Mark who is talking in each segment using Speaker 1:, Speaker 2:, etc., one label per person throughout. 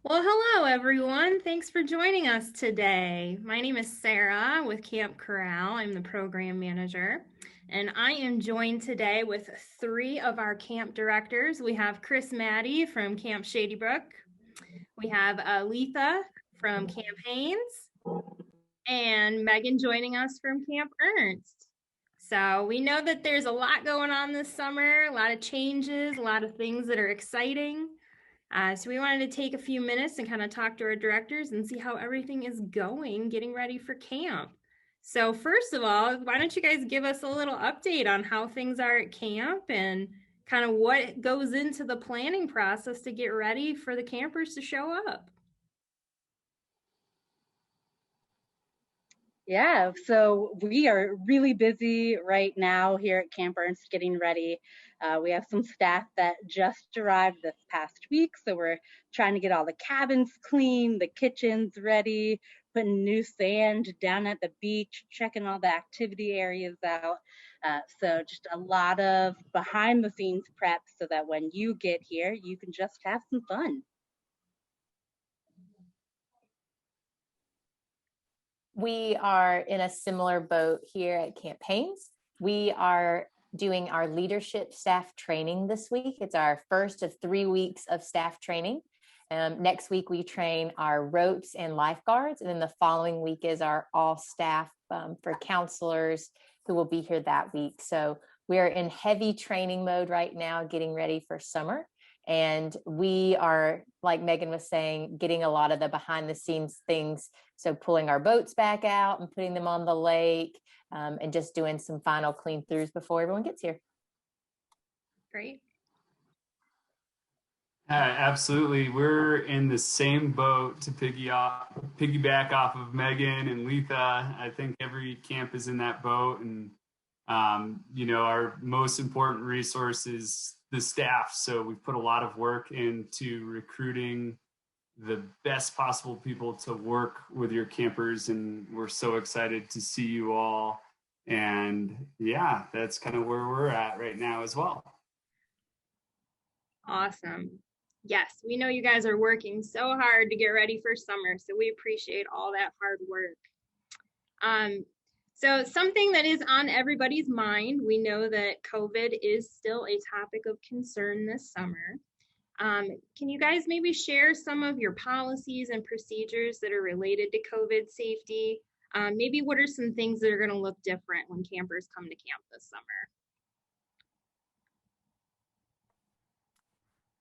Speaker 1: Well, hello everyone. Thanks for joining us today. My name is Sarah with Camp Corral. I'm the program manager, and I am joined today with three of our camp directors. We have Chris Maddie from Camp Shady Brook. We have Letha from Camp Haynes, and Megan joining us from Camp Ernst. So we know that there's a lot going on this summer, a lot of changes, a lot of things that are exciting. So we wanted to take a few minutes and kind of talk to our directors and see how everything is going, getting ready for camp. So first of all, why don't you guys give us a little update on how things are at camp and kind of what goes into the planning process to get ready for the campers to show up?
Speaker 2: Yeah, so we are really busy right now here at Camp Ernst getting ready. We have some staff that just arrived this past week, so we're trying to get all the cabins clean, the kitchens ready, putting new sand down at the beach, checking all the activity areas out. So just a lot of behind the scenes prep so that when you get here, you can just have some fun.
Speaker 3: We are in a similar boat here at Camp Haynes. We are doing our leadership staff training this week. It's our first of 3 weeks of staff training. Next week, we train our ropes and lifeguards. And then the following week is our all staff for counselors who will be here that week. So we're in heavy training mode right now, getting ready for summer. And we are, like Megan was saying, getting a lot of the behind the scenes things. So pulling our boats back out and putting them on the lake and just doing some final clean throughs before everyone gets here.
Speaker 1: Great.
Speaker 4: Absolutely. We're in the same boat to piggyback off of Megan and Letha. I think every camp is in that boat. And, our most important resource is the staff. So we've put a lot of work into recruiting the best possible people to work with your campers. And we're so excited to see you all. And yeah, that's kind of where we're at right now as well.
Speaker 1: Awesome. Yes, we know you guys are working so hard to get ready for summer, so we appreciate all that hard work. So something that is on everybody's mind, we know that COVID is still a topic of concern this summer. Can you guys maybe share some of your policies and procedures that are related to COVID safety? Maybe what are some things that are going to look different when campers come to camp this summer?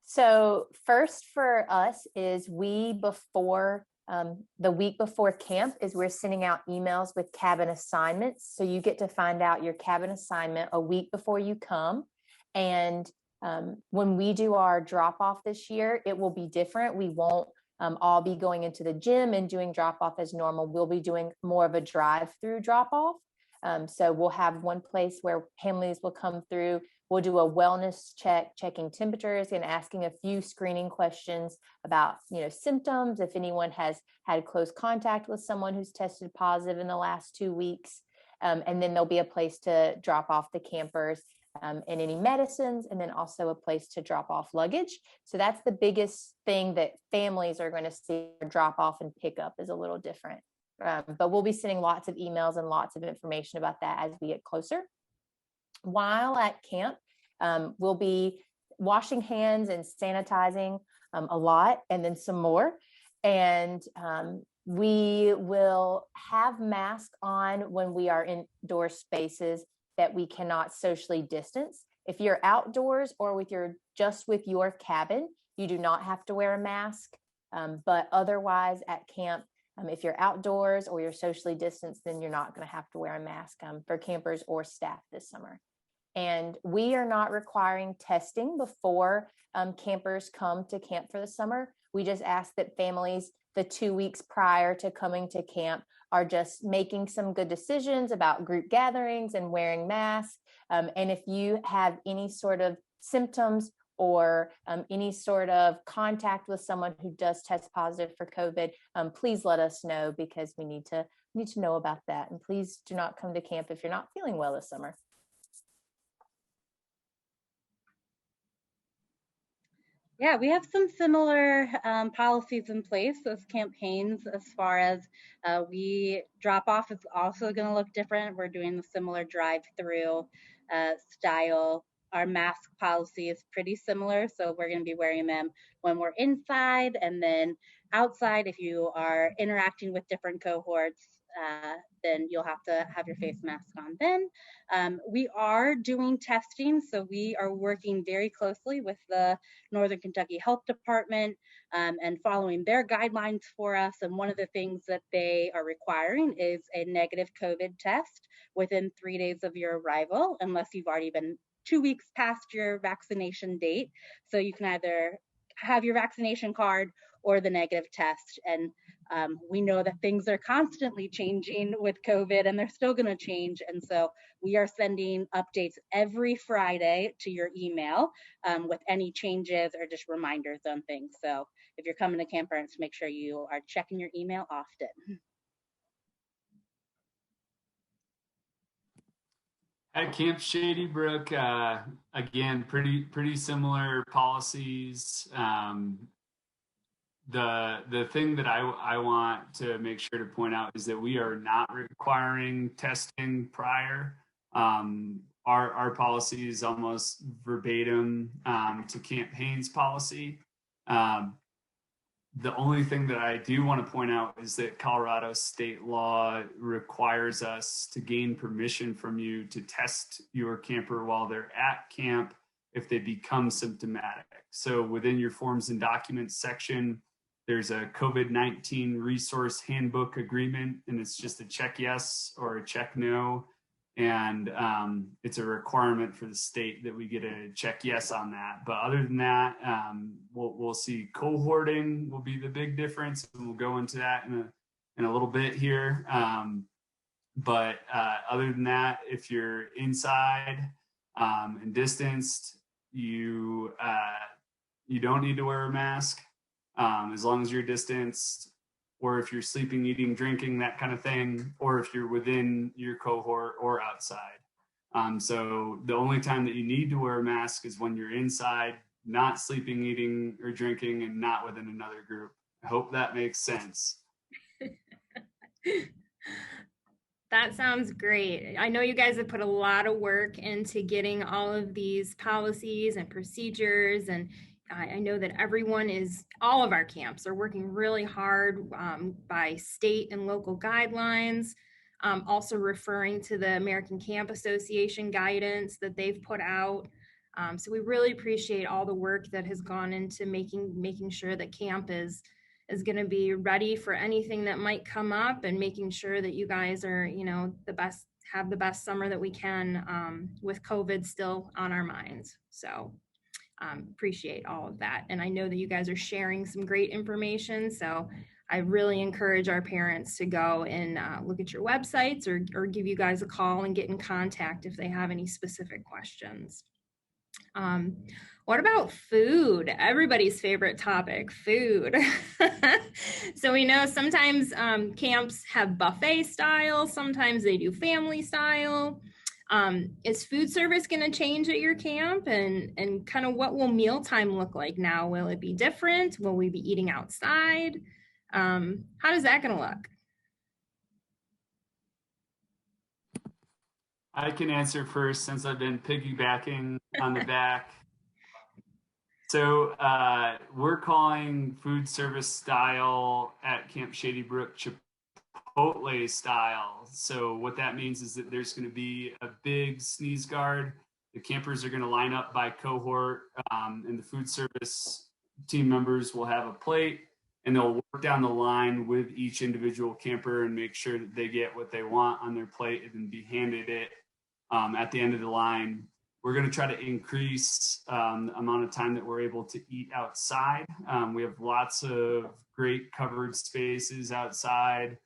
Speaker 3: So first for us is the week before camp is we're sending out emails with cabin assignments. So you get to find out your cabin assignment a week before you come. And when we do our drop off this year, it will be different. We won't all be going into the gym and doing drop off as normal. We'll be doing more of a drive-through drop off. So we'll have one place where families will come through. We'll do a wellness check, checking temperatures and asking a few screening questions about, symptoms, if anyone has had close contact with someone who's tested positive in the last 2 weeks. And then there'll be a place to drop off the campers and any medicines, and then also a place to drop off luggage. So that's the biggest thing that families are going to see. Drop off and pick up is a little different. But we'll be sending lots of emails and lots of information about that as we get closer. While at camp, we'll be washing hands and sanitizing a lot, and then some more. And we will have masks on when we are in indoor spaces that we cannot socially distance. If you're outdoors or just with your cabin, you do not have to wear a mask. But otherwise at camp, if you're outdoors or you're socially distanced, then you're not going to have to wear a mask for campers or staff this summer. And we are not requiring testing before campers come to camp for the summer. We just ask that families the 2 weeks prior to coming to camp are just making some good decisions about group gatherings and wearing masks. And if you have any sort of symptoms or any sort of contact with someone who does test positive for COVID, please let us know, because we need to know about that. And please do not come to camp if you're not feeling well this summer.
Speaker 2: Yeah, we have some similar policies in place as campaigns as far as we drop off is also going to look different. We're doing the similar drive-through style. Our mask policy is pretty similar, so we're going to be wearing them when we're inside, and then outside, if you are interacting with different cohorts, then you'll have to have your face mask on then. We are doing testing, so we are working very closely with the Northern Kentucky Health Department and following their guidelines for us. And one of the things that they are requiring is a negative COVID test within 3 days of your arrival, unless you've already been 2 weeks past your vaccination date. So you can either have your vaccination card or the negative test. And we know that things are constantly changing with COVID, and they're still going to change. And so we are sending updates every Friday to your email with any changes or just reminders on things. So if you're coming to Camp Ernst, make sure you are checking your email often.
Speaker 4: At Camp Shady Brook, again, pretty similar policies. The thing that I want to make sure to point out is that we are not requiring testing prior. Our policy is almost verbatim to Camp Haines policy. The only thing that I do want to point out is that Colorado state law requires us to gain permission from you to test your camper while they're at camp if they become symptomatic. So within your forms and documents section, there's a COVID-19 resource handbook agreement, and it's just a check yes or a check no. And it's a requirement for the state that we get a check yes on that. But other than that, we'll see cohorting will be the big difference, and we'll go into that in a little bit here. But other than that, if you're inside and distanced, you don't need to wear a mask as long as you're distanced, or if you're sleeping, eating, drinking, that kind of thing, or if you're within your cohort or outside. So the only time that you need to wear a mask is when you're inside, not sleeping, eating, or drinking, and not within another group. I hope that makes sense.
Speaker 1: That sounds great. I know you guys have put a lot of work into getting all of these policies and procedures, and I know that all of our camps are working really hard by state and local guidelines, also referring to the American Camp Association guidance that they've put out. So we really appreciate all the work that has gone into making sure that camp is going to be ready for anything that might come up, and making sure that you guys are, have the best summer that we can with COVID still on our minds. So appreciate all of that. And I know that you guys are sharing some great information. So I really encourage our parents to go and look at your websites or give you guys a call and get in contact if they have any specific questions. What about food? Everybody's favorite topic, food. So we know sometimes camps have buffet style, sometimes they do family style. Is food service going to change at your camp, and kind of what will mealtime look like now? Will it be different? Will we be eating outside? How does that going to look?
Speaker 4: I can answer first since I've been piggybacking on the back. So we're calling food service style at Camp Shady Brook Chipotle style. So what that means is that there's going to be a big sneeze guard. The campers are going to line up by cohort, and the food service team members will have a plate, and they'll work down the line with each individual camper and make sure that they get what they want on their plate and then be handed it at the end of the line. We're going to try to increase the amount of time that we're able to eat outside. We have lots of great covered spaces outside,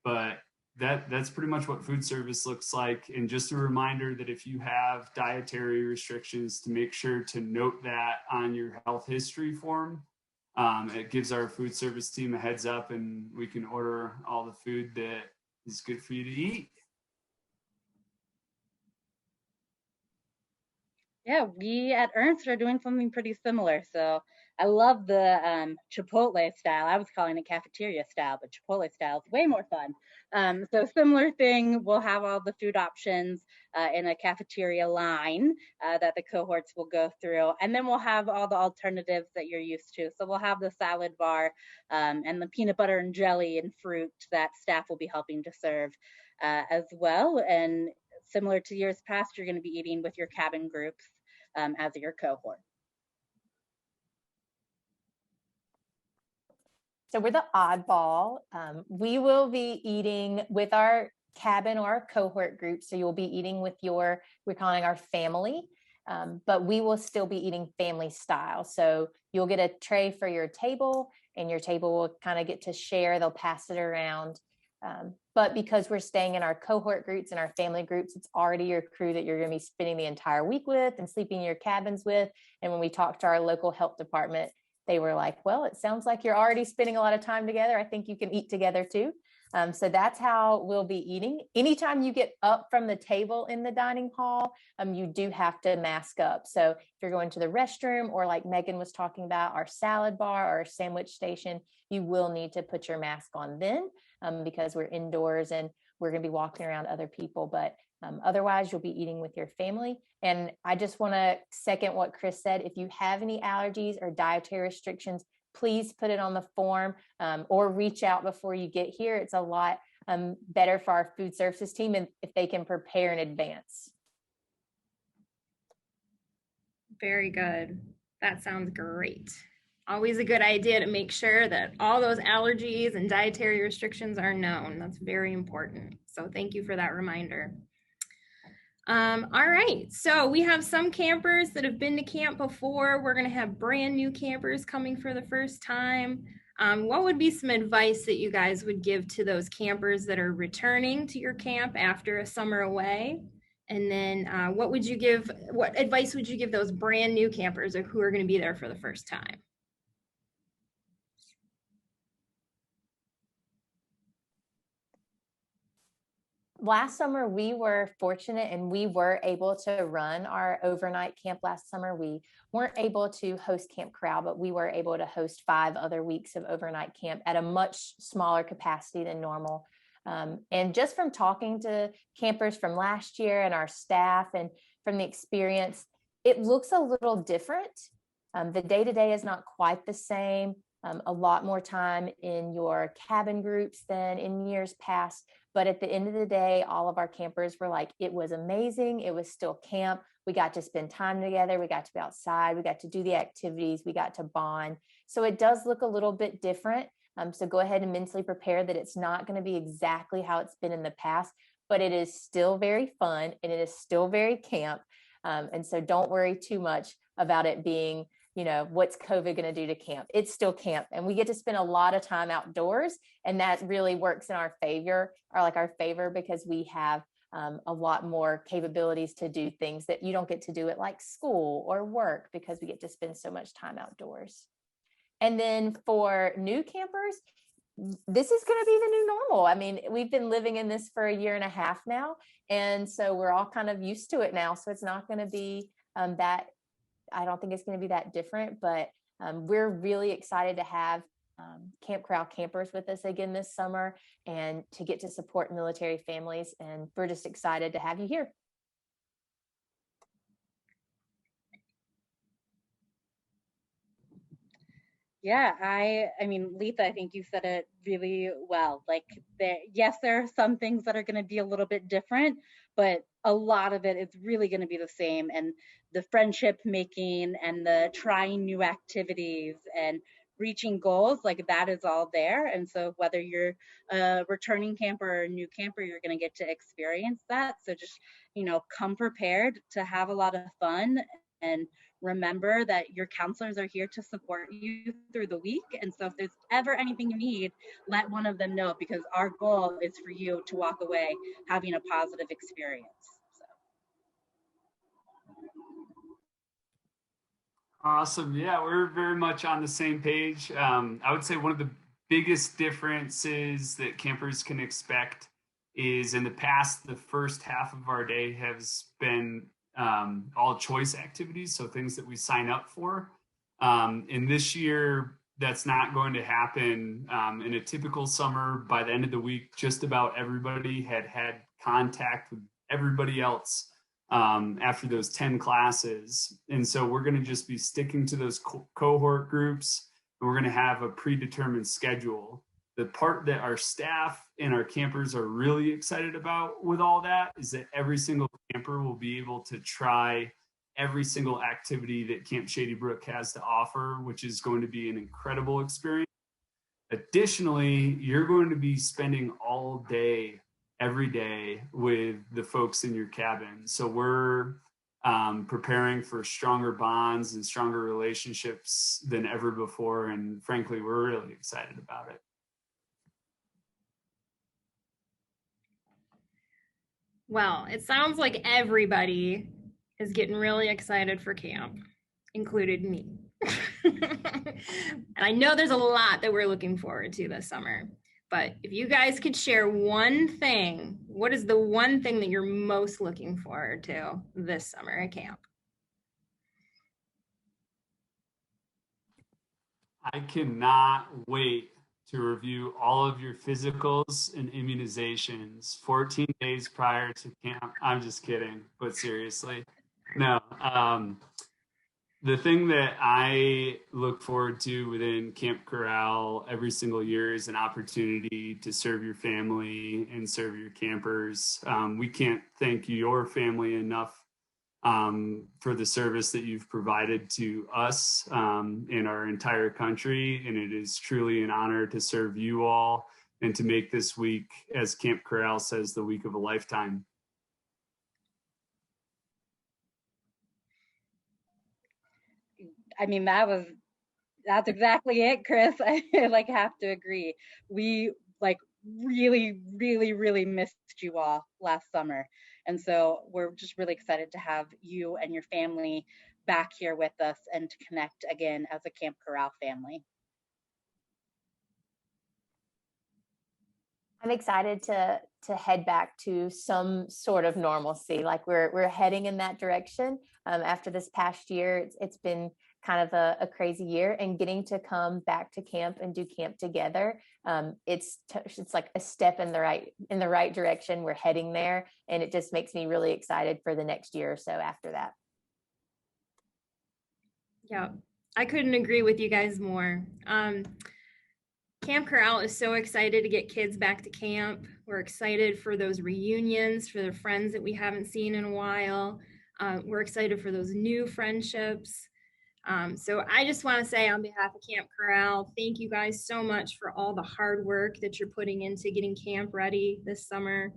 Speaker 4: but that's pretty much what food service looks like. And just a reminder that if you have dietary restrictions, to make sure to note that on your health history form. It gives our food service team a heads up, and we can order all the food that is good for you to eat.
Speaker 2: Yeah, we at Ernst are doing something pretty similar. So I love the Chipotle style. I was calling it cafeteria style, but Chipotle style is way more fun. So similar thing, we'll have all the food options in a cafeteria line that the cohorts will go through. And then we'll have all the alternatives that you're used to. So we'll have the salad bar and the peanut butter and jelly and fruit that staff will be helping to serve as well. And similar to years past, you're going to be eating with your cabin groups as your cohort.
Speaker 3: So we're the oddball. We will be eating with our cabin or our cohort group. So you'll be eating with we're calling our family, but we will still be eating family style. So you'll get a tray for your table, and your table will kind of get to share. They'll pass it around. But because we're staying in our cohort groups and our family groups, it's already your crew that you're going to be spending the entire week with and sleeping in your cabins with. And when we talked to our local health department, they were like, well, it sounds like you're already spending a lot of time together. I think you can eat together too. So that's how we'll be eating. Anytime you get up from the table in the dining hall, you do have to mask up. So if you're going to the restroom, or like Megan was talking about, our salad bar or our sandwich station, you will need to put your mask on then, because we're indoors and we're going to be walking around other people. But otherwise, you'll be eating with your family. And I just want to second what Chris said. If you have any allergies or dietary restrictions, please put it on the form, or reach out before you get here. It's a lot better for our food services team and if they can prepare in advance.
Speaker 1: Very good. That sounds great. Always a good idea to make sure that all those allergies and dietary restrictions are known. That's very important. So thank you for that reminder. All right, so we have some campers that have been to camp before. We're going to have brand new campers coming for the first time. What would be some advice that you guys would give to those campers that are returning to your camp after a summer away? And then what advice would you give those brand new campers or who are going to be there for the first time?
Speaker 3: Last summer, we were fortunate and we were able to run our overnight camp last summer. We weren't able to host Camp Corral, but we were able to host 5 other weeks of overnight camp at a much smaller capacity than normal. And just from talking to campers from last year and our staff and from the experience, it looks a little different. The day-to-day is not quite the same. A lot more time in your cabin groups than in years past. But at the end of the day, all of our campers were like, it was amazing. It was still camp. We got to spend time together. We got to be outside. We got to do the activities. We got to bond. So it does look a little bit different. So go ahead and mentally prepare that it's not going to be exactly how it's been in the past, but it is still very fun and it is still very camp. And so don't worry too much about it being, what's COVID going to do to camp? It's still camp, and we get to spend a lot of time outdoors, and that really works in our favor, because we have a lot more capabilities to do things that you don't get to do at like school or work, because we get to spend so much time outdoors. And then for new campers, this is going to be the new normal. I mean, we've been living in this for 1.5 years now, and so we're all kind of used to it now. So it's not going to be I don't think it's going to be that different, but we're really excited to have Camp Corral campers with us again this summer and to get to support military families. And we're just excited to have you here.
Speaker 2: Yeah, I mean, Letha, I think you said it really well. Like, yes, there are some things that are going to be a little bit different, but a lot of it is really going to be the same. And the friendship making and the trying new activities and reaching goals, like that is all there. And so whether you're a returning camper or a new camper, you're going to get to experience that. So just, come prepared to have a lot of fun, and remember that your counselors are here to support you through the week. And so if there's ever anything you need, let one of them know, because our goal is for you to walk away having a positive experience.
Speaker 4: Awesome. Yeah, we're very much on the same page. I would say one of the biggest differences that campers can expect is, in the past, the first half of our day has been all choice activities, so things that we sign up for. And this year, that's not going to happen. In a typical summer, by the end of the week, just about everybody had contact with everybody else after those 10 classes. And so we're going to just be sticking to those cohort groups, and we're going to have a predetermined schedule. The part that our staff and our campers are really excited about with all that is that every single camper will be able to try every single activity that Camp Shady Brook has to offer, which is going to be an incredible experience. Additionally, you're going to be spending all day, every day with the folks in your cabin. So we're preparing for stronger bonds and stronger relationships than ever before. And frankly, we're really excited about it.
Speaker 1: Well, it sounds like everybody is getting really excited for camp, included me. And I know there's a lot that we're looking forward to this summer. But if you guys could share one thing, what is the one thing that you're most looking forward to this summer at camp?
Speaker 4: I cannot wait to review all of your physicals and immunizations 14 days prior to camp. I'm just kidding, but seriously. No, the thing that I look forward to within Camp Corral every single year is an opportunity to serve your family and serve your campers. We can't thank your family enough for the service that you've provided to us in our entire country. And it is truly an honor to serve you all and to make this week, as Camp Corral says, the week of a lifetime.
Speaker 2: I mean, that's exactly it, Chris. I have to agree. We really missed you all last summer. And so we're just really excited to have you and your family back here with us and to connect again as a Camp Corral family.
Speaker 3: I'm excited to head back to some sort of normalcy. Like we're heading in that direction. After this past year, it's been kind of a crazy year, and getting to come back to camp and do camp together. It's like a step in the right direction. We're heading there, and it just makes me really excited for the next year or so after that.
Speaker 1: Yeah, I couldn't agree with you guys more. Camp Corral is so excited to get kids back to camp. We're excited for those reunions, for the friends that we haven't seen in a while. We're excited for those new friendships. So I just want to say on behalf of Camp Corral, thank you guys so much for all the hard work that you're putting into getting camp ready this summer.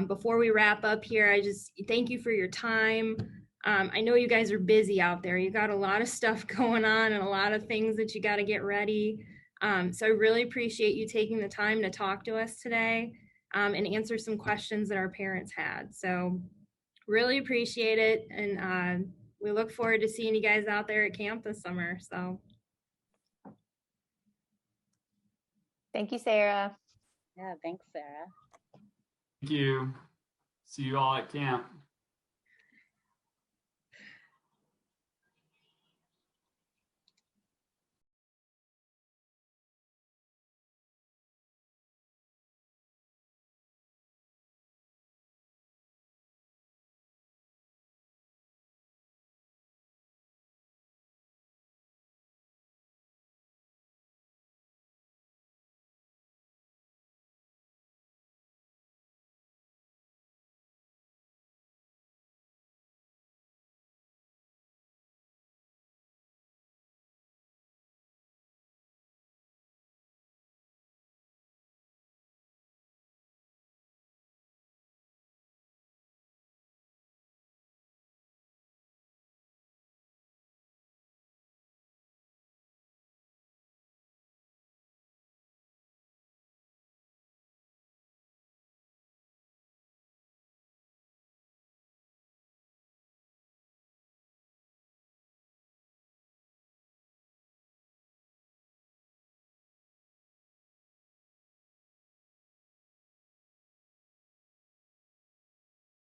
Speaker 1: Before we wrap up here, I just thank you for your time. I know you guys are busy out there. You got a lot of stuff going on and a lot of things that you got to get ready. So I really appreciate you taking the time to talk to us today and answer some questions that our parents had. So really appreciate it. And we look forward to seeing you guys out there at camp this summer. So
Speaker 3: thank you, Sarah.
Speaker 2: Yeah, thanks, Sarah.
Speaker 4: Thank you. See you all at camp.